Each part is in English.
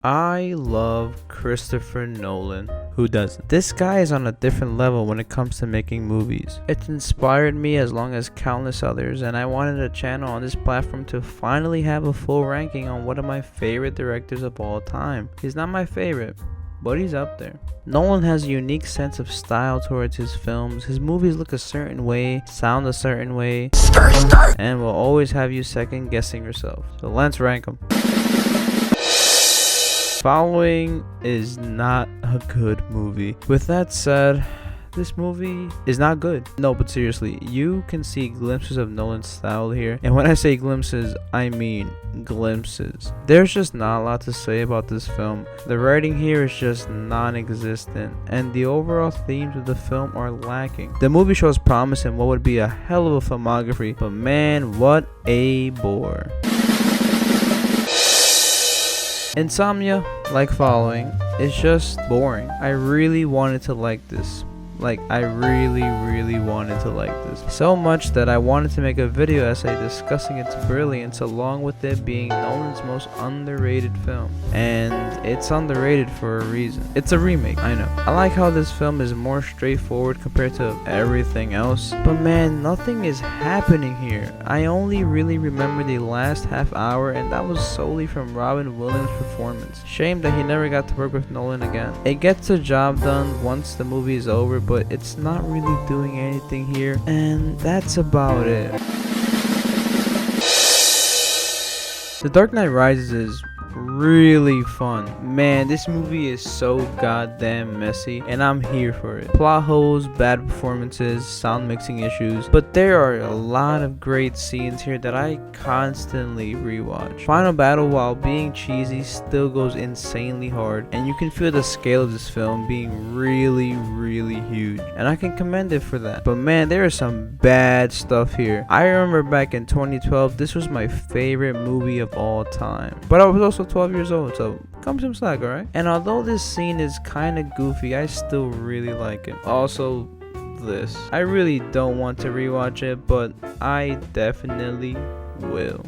I love Christopher Nolan. Who doesn't? This guy is on a different level when it comes to making movies. It's inspired me as long as countless others, and I wanted a channel on this platform to finally have a full ranking on one of my favorite directors of all time. He's not my favorite, but he's up there. Nolan has a unique sense of style towards his films. His movies look a certain way, sound a certain way, and will always have you second guessing yourself. So let's rank them. Following is not a good movie. With that said, this movie is not good. No, but seriously, you can see glimpses of Nolan's style here. And when I say glimpses, I mean glimpses. There's just not a lot to say about this film. The writing here is just non-existent, and the overall themes of the film are lacking. The movie shows promise in what would be a hell of a filmography, but man, what a bore. Insomnia, like Following, is just boring. I really wanted to like this. I really wanted to like this. So much that I wanted to make a video essay discussing its brilliance along with it being Nolan's most underrated film. And it's underrated for a reason. It's a remake, I know. I like how this film is more straightforward compared to everything else. But man, nothing is happening here. I only really remember the last half hour, and that was solely from Robin Williams' performance. Shame that he never got to work with Nolan again. It gets the job done once the movie is over, but it's not really doing anything here, and that's about it. The Dark Knight Rises is really fun. Man, this movie is so goddamn messy, and I'm here for it. Plot holes, bad performances, sound mixing issues, but there are a lot of great scenes here that I constantly rewatch. Final battle, while being cheesy, still goes insanely hard, and you can feel the scale of this film being really huge, and I can commend it for that. But man, there is some bad stuff here. I remember back in 2012, this was my favorite movie of all time, but I was also 12 years old, so come some slack, alright? And although this scene is kinda goofy, I still really like it. Also, this. I really don't want to rewatch it, but I definitely will.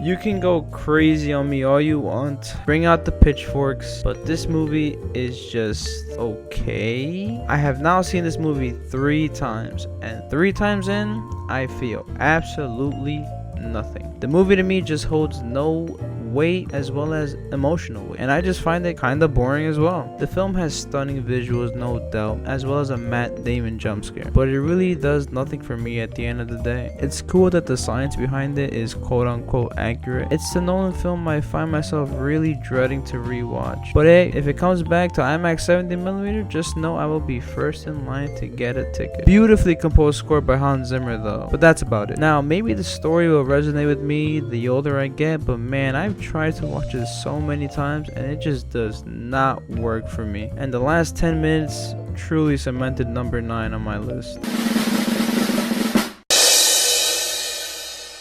You can go crazy on me all you want, bring out the pitchforks, but this movie is just okay. I have now seen this movie 3 times, and 3 times in, I feel absolutely nothing. The movie to me just holds no weight as well as emotional weight, and I just find it kinda boring as well. The film has stunning visuals, no doubt, as well as a Matt Damon jump scare, but it really does nothing for me at the end of the day. It's cool that the science behind it is quote unquote accurate. It's the Nolan film I find myself really dreading to rewatch, but hey, if it comes back to IMAX 70mm, just know I will be first in line to get a ticket. Beautifully composed score by Hans Zimmer though, but that's about it. Now maybe the story will resonate with me the older I get, but man, I've tried to watch this so many times and it just does not work for me. And the last 10 minutes truly cemented number 9 on my list.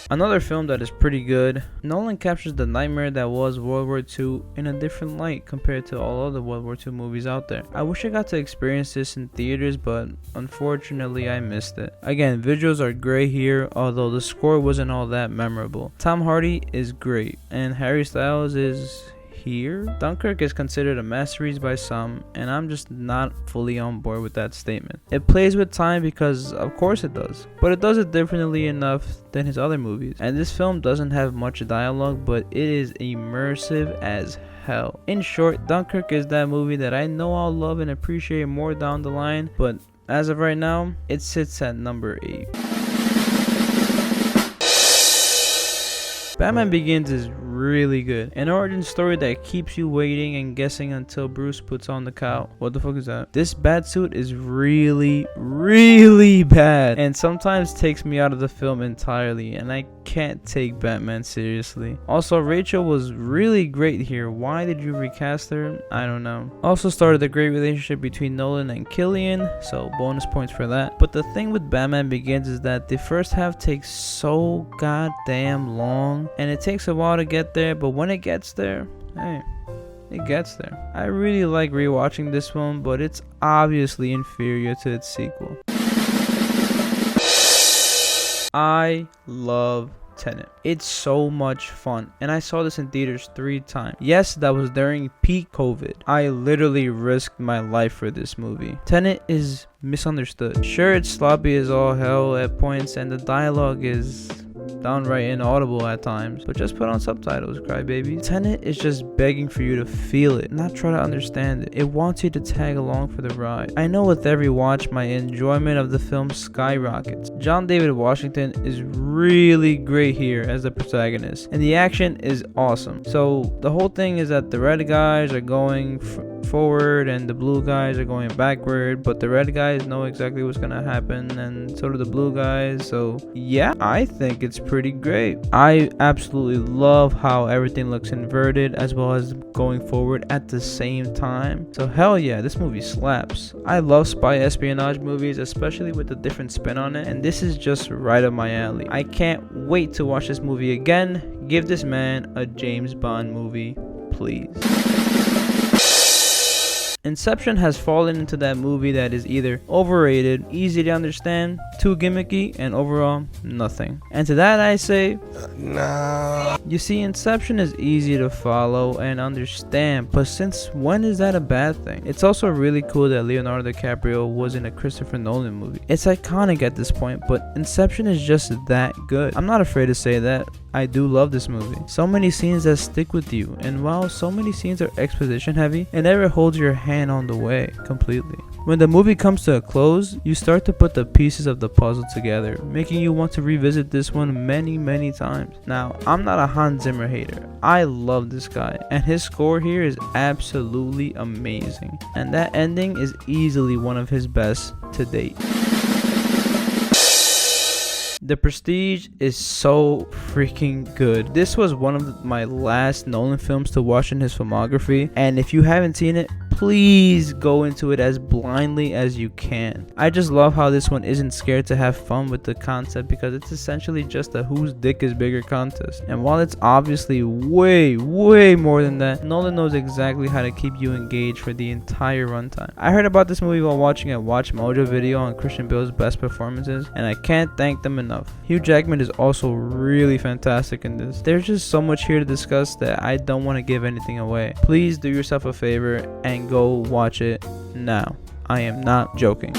Another film that is pretty good. Nolan captures the nightmare that was World War II in a different light compared to all other World War II movies out there. I wish I got to experience this in theaters, but unfortunately I missed it. Again, visuals are great here, although the score wasn't all that memorable. Tom Hardy is great, and Harry Styles is here. Dunkirk is considered a masterpiece by some, and I'm just not fully on board with that statement. It plays with time because of course it does, but it does it differently enough than his other movies. And this film doesn't have much dialogue, but it is immersive as hell. In short, Dunkirk is that movie that I know I'll love and appreciate more down the line, but as of right now, it sits at number 8. Batman Begins is really good. An origin story that keeps you waiting and guessing until Bruce puts on the cowl. What the fuck is that? This Batsuit is really bad, and sometimes takes me out of the film entirely, and I can't take Batman seriously. Also, Rachel was really great here. Why did you recast her? I don't know. Also started a great relationship between Nolan and Killian, so bonus points for that. But the thing with Batman Begins is that the first half takes so goddamn long, and it takes a while to get there, but when it gets there, hey, it gets there. I really like rewatching this one, but it's obviously inferior to its sequel. I love Tenet. It's so much fun, and I saw this in theaters 3 times. Yes, that was during peak COVID. I literally risked my life for this movie. Tenet is misunderstood. Sure, it's sloppy as all hell at points, and the dialogue is downright inaudible at times, but just put on subtitles, crybabies. Tenet is just begging for you to feel it, not try to understand it. It wants you to tag along for the ride. I know with every watch my enjoyment of the film skyrockets. John David Washington is really great here as the protagonist, and the action is awesome. So the whole thing is that the red guys are going forward and the blue guys are going backward, but the red guys know exactly what's gonna happen, and so do the blue guys. So yeah, I think it's pretty great. I absolutely love how everything looks inverted as well as going forward at the same time. So hell yeah, this movie slaps. I love spy espionage movies, especially with a different spin on it, and this is just right up my alley. I can't wait to watch this movie again. Give this man a James Bond movie, please. Inception has fallen into that movie that is either overrated, easy to understand, too gimmicky, and overall, nothing. And to that I say, no. You see, Inception is easy to follow and understand, but since when is that a bad thing? It's also really cool that Leonardo DiCaprio was in a Christopher Nolan movie. It's iconic at this point, but Inception is just that good. I'm not afraid to say that. I do love this movie. So many scenes that stick with you, and while so many scenes are exposition heavy, it never holds your hand on the way completely. When the movie comes to a close, you start to put the pieces of the puzzle together, making you want to revisit this one many times. Now, I'm not a Hans Zimmer hater. I love this guy, and his score here is absolutely amazing, and that ending is easily one of his best to date. The Prestige is so freaking good. This was one of my last Nolan films to watch in his filmography, and if you haven't seen it, please go into it as blindly as you can. I just love how this one isn't scared to have fun with the concept, because it's essentially just a whose dick is bigger contest. And while it's obviously way more than that, Nolan knows exactly how to keep you engaged for the entire runtime. I heard about this movie while watching a Watch Mojo video on Christian Bale's best performances, and I can't thank them enough. Hugh Jackman is also really fantastic in this. There's just so much here to discuss that I don't want to give anything away. Please do yourself a favor and go watch it now. I am not joking.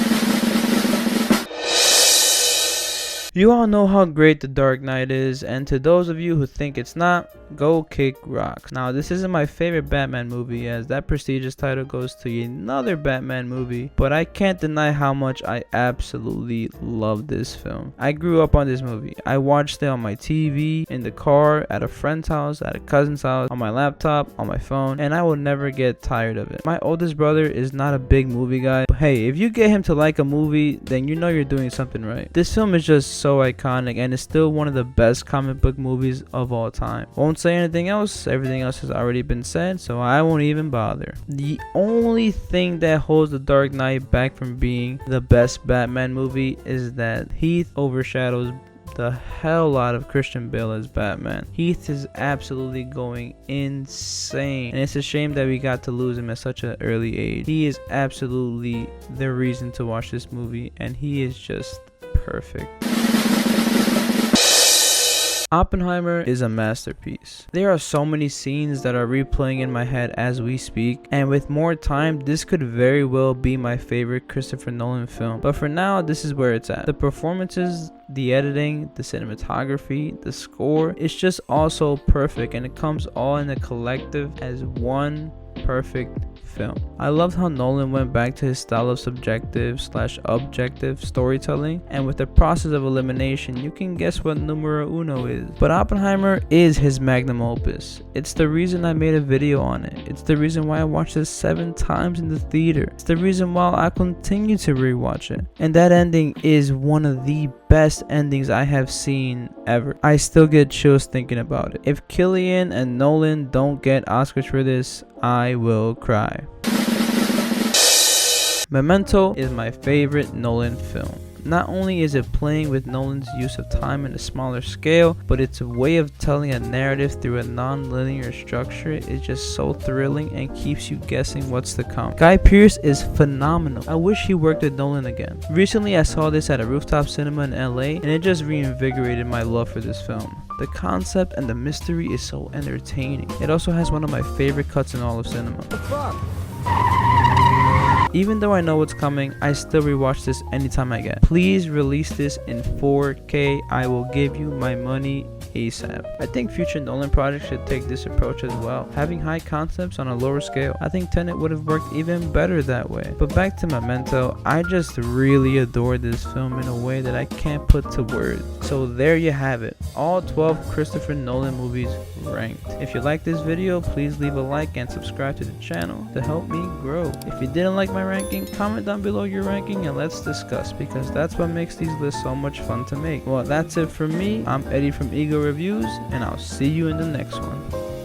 You all know how great The Dark Knight is, and to those of you who think it's not, go kick rocks. Now, this isn't my favorite Batman movie, as that prestigious title goes to another Batman movie, but I can't deny how much I absolutely love this film. I grew up on this movie. I watched it on my TV, in the car, at a friend's house, at a cousin's house, on my laptop, on my phone, and I will never get tired of it. My oldest brother is not a big movie guy, but hey, if you get him to like a movie, then you know you're doing something right. This film is just so iconic, and it's still one of the best comic book movies of all time. Won't say anything else. Everything else has already been said, so I won't even bother. The only thing that holds The Dark Knight back from being the best Batman movie is that Heath overshadows the hell out of Christian Bale as Batman. Heath is absolutely going insane, and it's a shame that we got to lose him at such an early age. He is absolutely the reason to watch this movie, and he is just perfect. Oppenheimer is a masterpiece. There are so many scenes that are replaying in my head as we speak, and with more time, this could very well be my favorite Christopher Nolan film. But for now, this is where it's at. The performances, the editing, the cinematography, the score, it's just all so perfect, and it comes all in a collective as one perfect film. I loved how Nolan went back to his style of subjective/objective storytelling, and with the process of elimination, you can guess what numero uno is. But Oppenheimer is his magnum opus. It's the reason I made a video on it. It's the reason why I watched it 7 times in the theater. It's the reason why I continue to rewatch it. And that ending is one of the best endings I have seen ever. I still get chills thinking about it. If Cillian and Nolan don't get Oscars for this, I will cry. Memento is my favorite Nolan film. Not only is it playing with Nolan's use of time in a smaller scale, but it's a way of telling a narrative through a non-linear structure is just so thrilling and keeps you guessing what's to come. Guy Pearce is phenomenal. I wish he worked with Nolan again. Recently I saw this at a rooftop cinema in LA, and it just reinvigorated my love for this film. The concept and the mystery is so entertaining. It also has one of my favorite cuts in all of cinema. What the fuck? Even though I know what's coming, I still rewatch this anytime I get. Please release this in 4K. I will give you my money ASAP. I think future Nolan projects should take this approach as well, having high concepts on a lower scale. I think Tenet would have worked even better that way. But back to Memento, I just really adore this film in a way that I can't put to words. So there you have it, all 12 Christopher Nolan movies ranked. If you like this video, please leave a like and subscribe to the channel to help me grow. If you didn't like my ranking, comment down below your ranking and let's discuss, because that's what makes these lists so much fun to make. Well, that's it for me. I'm Eddie from Ego Reviews, and I'll see you in the next one.